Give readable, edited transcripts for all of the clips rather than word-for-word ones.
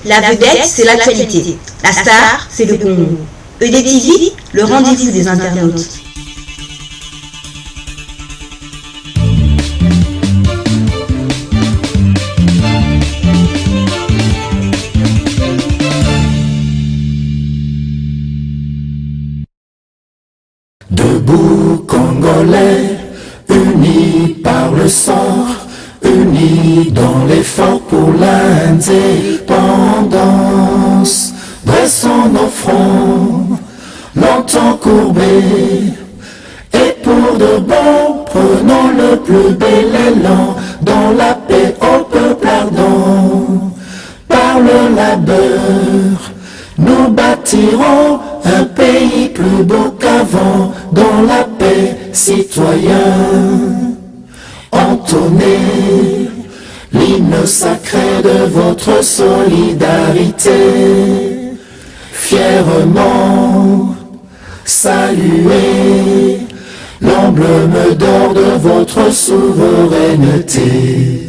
La vedette, c'est l'actualité. La star, c'est le Congo. EDTV, le rendez-vous des internautes. Debout Congolais, unis par le sang, unis dans l'effort pour l'indépendance. Dressons nos fronts, longtemps courbés, et pour de bon, prenons le plus bel élan, dans la paix au peuple ardent. Par le labeur, nous bâtirons un pays plus beau qu'avant, dans la paix, citoyens. Entonnez l'hymne sacré de votre solidarité. Fièrement saluez l'emblème d'or de votre souveraineté.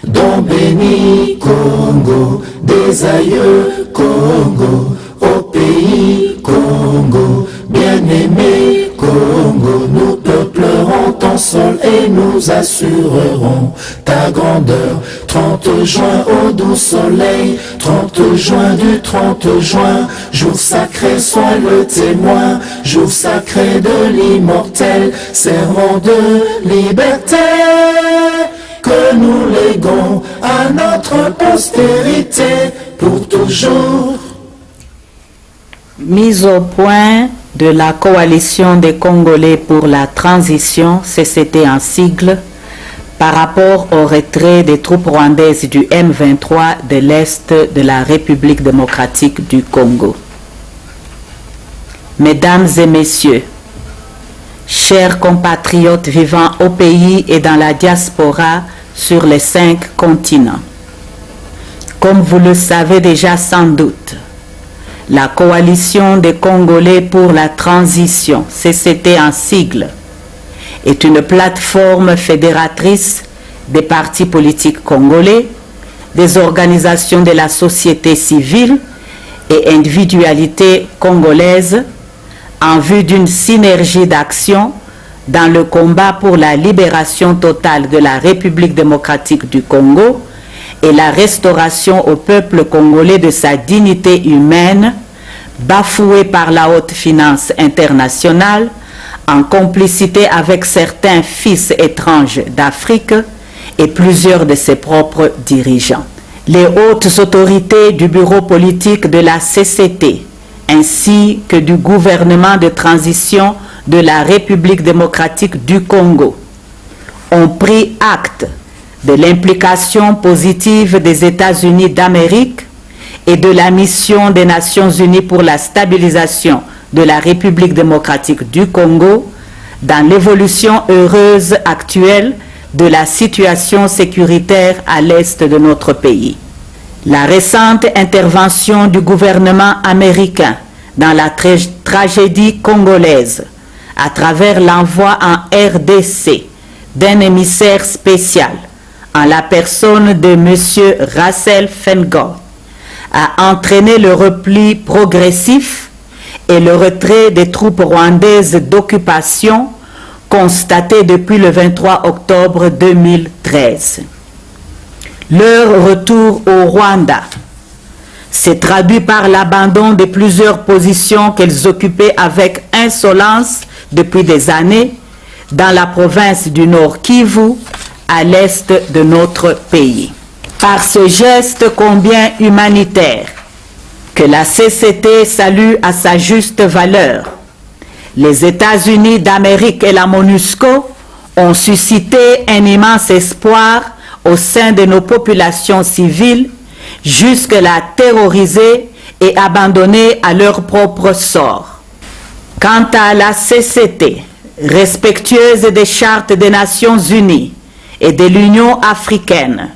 Don béni Congo, des aïeux Congo, au pays Congo, bien-aimé Congo, nous peuplerons ton sol et nous assurerons ta grandeur. 30 juin au doux soleil, 30 juin du 30 juin, jour sacré, sois le témoin, jour sacré de l'immortel, serment de liberté que nous léguons à notre postérité pour toujours. Mise au point de la coalition des Congolais pour la transition, CCT en sigle, par rapport au retrait des troupes rwandaises du M23 de l'Est de la République démocratique du Congo. Mesdames et messieurs, chers compatriotes vivant au pays et dans la diaspora sur les 5 continents, comme vous le savez déjà sans doute, la coalition des Congolais pour la transition, CCT en sigle, est une plateforme fédératrice des partis politiques congolais, des organisations de la société civile et individualités congolaises en vue d'une synergie d'action dans le combat pour la libération totale de la République démocratique du Congo et la restauration au peuple congolais de sa dignité humaine, bafouée par la haute finance internationale, en complicité avec certains fils étranges d'Afrique et plusieurs de ses propres dirigeants. Les hautes autorités du bureau politique de la CCT, ainsi que du gouvernement de transition de la République démocratique du Congo, ont pris acte de l'implication positive des États-Unis d'Amérique et de la mission des Nations Unies pour la stabilisation de la République démocratique du Congo dans l'évolution heureuse actuelle de la situation sécuritaire à l'est de notre pays. La récente intervention du gouvernement américain dans la tragédie congolaise à travers l'envoi en RDC d'un émissaire spécial en la personne de M. Russell Feingold a entraîné le repli progressif et le retrait des troupes rwandaises d'occupation constaté depuis le 23 octobre 2013. Leur retour au Rwanda s'est traduit par l'abandon de plusieurs positions qu'elles occupaient avec insolence depuis des années dans la province du Nord Kivu, à l'est de notre pays. Par ce geste combien humanitaire, que la CCT salue à sa juste valeur, les États-Unis d'Amérique et la MONUSCO ont suscité un immense espoir au sein de nos populations civiles, jusque-là terrorisées et abandonnées à leur propre sort. Quant à la CCT, respectueuse des chartes des Nations Unies et de l'Union africaine,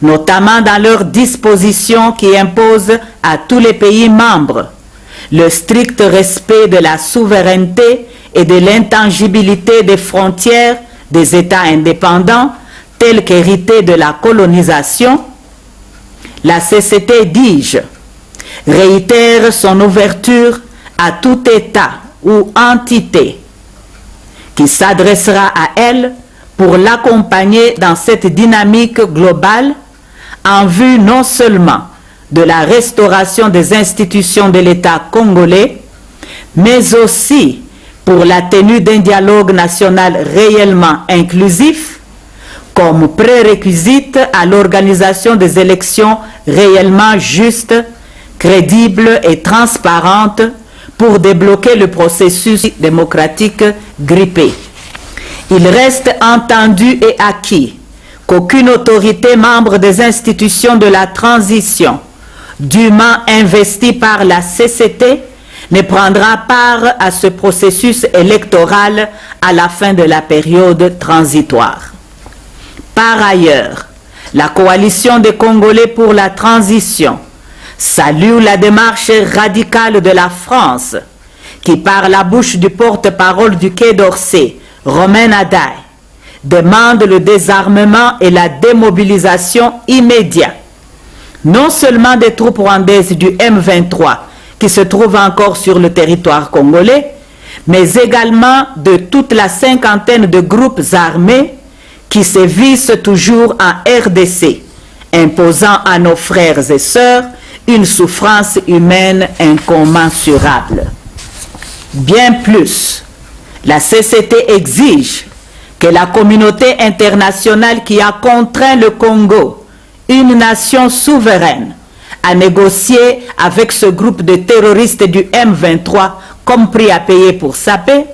notamment dans leurs dispositions qui imposent à tous les pays membres le strict respect de la souveraineté et de l'intangibilité des frontières des États indépendants tels qu'hérités de la colonisation, la CCT, dis-je, réitère son ouverture à tout État ou entité qui s'adressera à elle pour l'accompagner dans cette dynamique globale en vue non seulement de la restauration des institutions de l'État congolais, mais aussi pour la tenue d'un dialogue national réellement inclusif comme prérequisite à l'organisation des élections réellement justes, crédibles et transparentes pour débloquer le processus démocratique grippé. Il reste entendu et acquis qu'aucune autorité membre des institutions de la transition dûment investie par la CCT ne prendra part à ce processus électoral à la fin de la période transitoire. Par ailleurs, la coalition des Congolais pour la transition salue la démarche radicale de la France qui, par la bouche du porte-parole du Quai d'Orsay, Romain Adaï, demande le désarmement et la démobilisation immédiate, non seulement des troupes rwandaises du M23 qui se trouvent encore sur le territoire congolais, mais également de toute la cinquantaine de groupes armés qui sévissent toujours en RDC, imposant à nos frères et sœurs une souffrance humaine incommensurable. Bien plus, la CCT exige que la communauté internationale qui a contraint le Congo, une nation souveraine, à négocier avec ce groupe de terroristes du M23 comme prix à payer pour sa paix,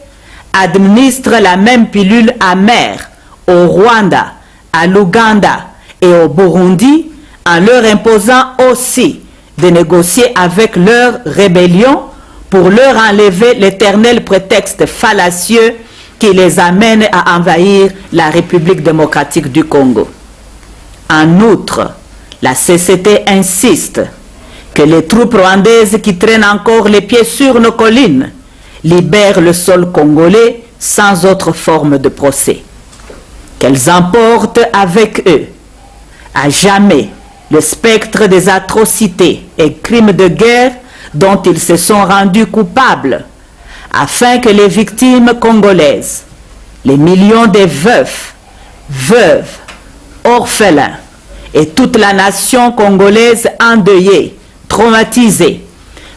administre la même pilule amère au Rwanda, à l'Ouganda et au Burundi en leur imposant aussi de négocier avec leur rébellion pour leur enlever l'éternel prétexte fallacieux qui les amène à envahir la République démocratique du Congo. En outre, la CCT insiste que les troupes rwandaises qui traînent encore les pieds sur nos collines libèrent le sol congolais sans autre forme de procès. Qu'elles emportent avec eux à jamais le spectre des atrocités et crimes de guerre dont ils se sont rendus coupables, afin que les victimes congolaises, les millions de veufs, veuves, orphelins et toute la nation congolaise endeuillée, traumatisée,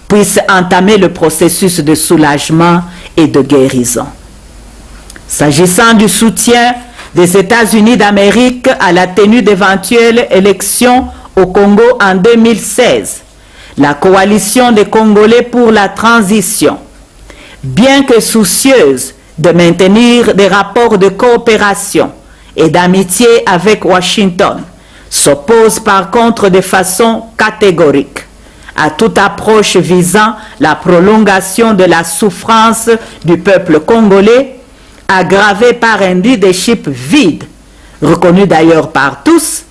puissent entamer le processus de soulagement et de guérison. S'agissant du soutien des États-Unis d'Amérique à la tenue d'éventuelles élections au Congo en 2016, la coalition des Congolais pour la transition, bien que soucieuse de maintenir des rapports de coopération et d'amitié avec Washington, s'oppose par contre de façon catégorique à toute approche visant la prolongation de la souffrance du peuple congolais, aggravée par un leadership vide, reconnu d'ailleurs par tous,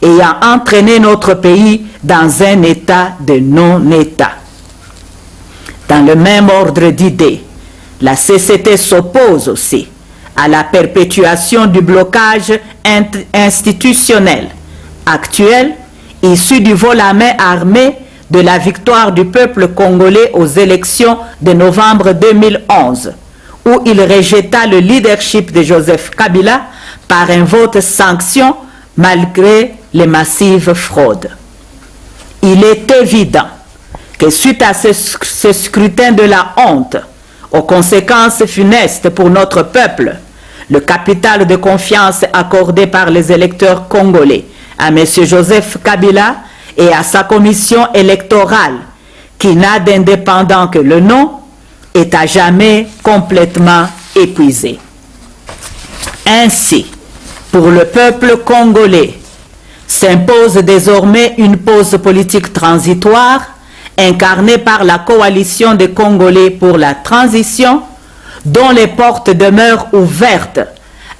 ayant entraîné notre pays dans un état de non-état. Dans le même ordre d'idées, la CCT s'oppose aussi à la perpétuation du blocage institutionnel actuel issu du vol à main armée de la victoire du peuple congolais aux élections de novembre 2011, où il rejeta le leadership de Joseph Kabila par un vote sanction malgré les massives fraudes. Il est évident que suite à ce scrutin de la honte, aux conséquences funestes pour notre peuple, le capital de confiance accordé par les électeurs congolais à M. Joseph Kabila et à sa commission électorale, qui n'a d'indépendant que le nom, est à jamais complètement épuisé. Ainsi, pour le peuple congolais, s'impose désormais une pause politique transitoire incarnée par la coalition des Congolais pour la transition, dont les portes demeurent ouvertes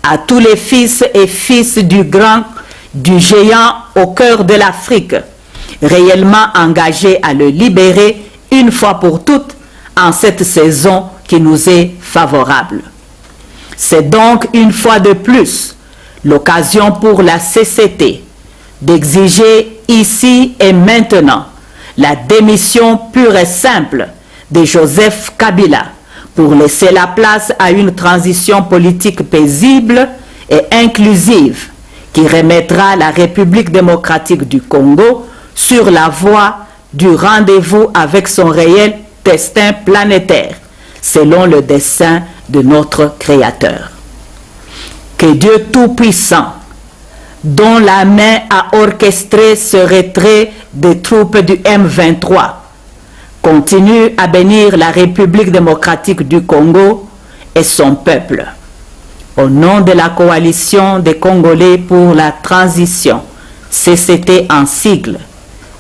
à tous les fils et fils du géant au cœur de l'Afrique, réellement engagés à le libérer une fois pour toutes en cette saison qui nous est favorable. C'est donc une fois de plus l'occasion pour la CCT d'exiger ici et maintenant la démission pure et simple de Joseph Kabila pour laisser la place à une transition politique paisible et inclusive qui remettra la République démocratique du Congo sur la voie du rendez-vous avec son réel destin planétaire, selon le dessein de notre Créateur. Que Dieu Tout-Puissant, dont la main a orchestré ce retrait des troupes du M23, continue à bénir la République démocratique du Congo et son peuple. Au nom de la coalition des Congolais pour la transition, CCT en sigle,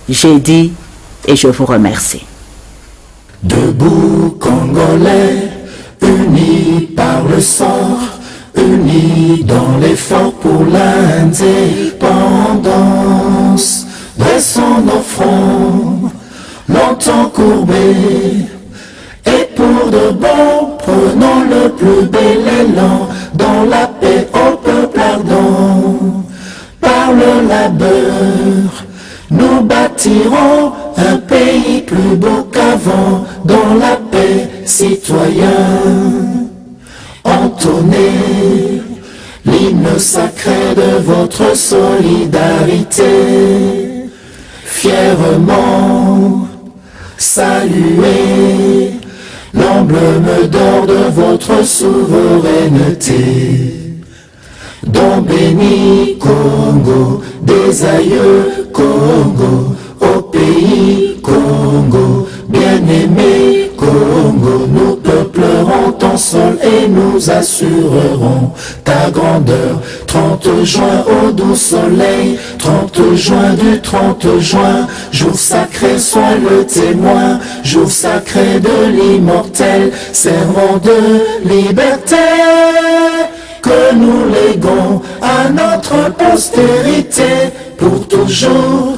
j'ai dit et je vous remercie. Debout Congolais, unis par le sort, unis dans l'effort pour l'indépendance. Dressons nos fronts, longtemps courbés, et pour de bon, prenons le plus bel élan, dans la paix au peuple ardent. Par le labeur, nous bâtirons un pays plus beau qu'avant, dans la paix, citoyens. Entonnez l'hymne sacré de votre solidarité, fièrement saluez l'emblème d'or de votre souveraineté. Don béni Congo, des aïeux Congo, au pays Congo, bien-aimé Congo, nous peuplerons ton sol et nous assurerons ta grandeur. 30 juin au doux soleil, 30 juin du 30 juin, jour sacré sois le témoin, jour sacré de l'immortel, serment de liberté que nous léguons à notre postérité pour toujours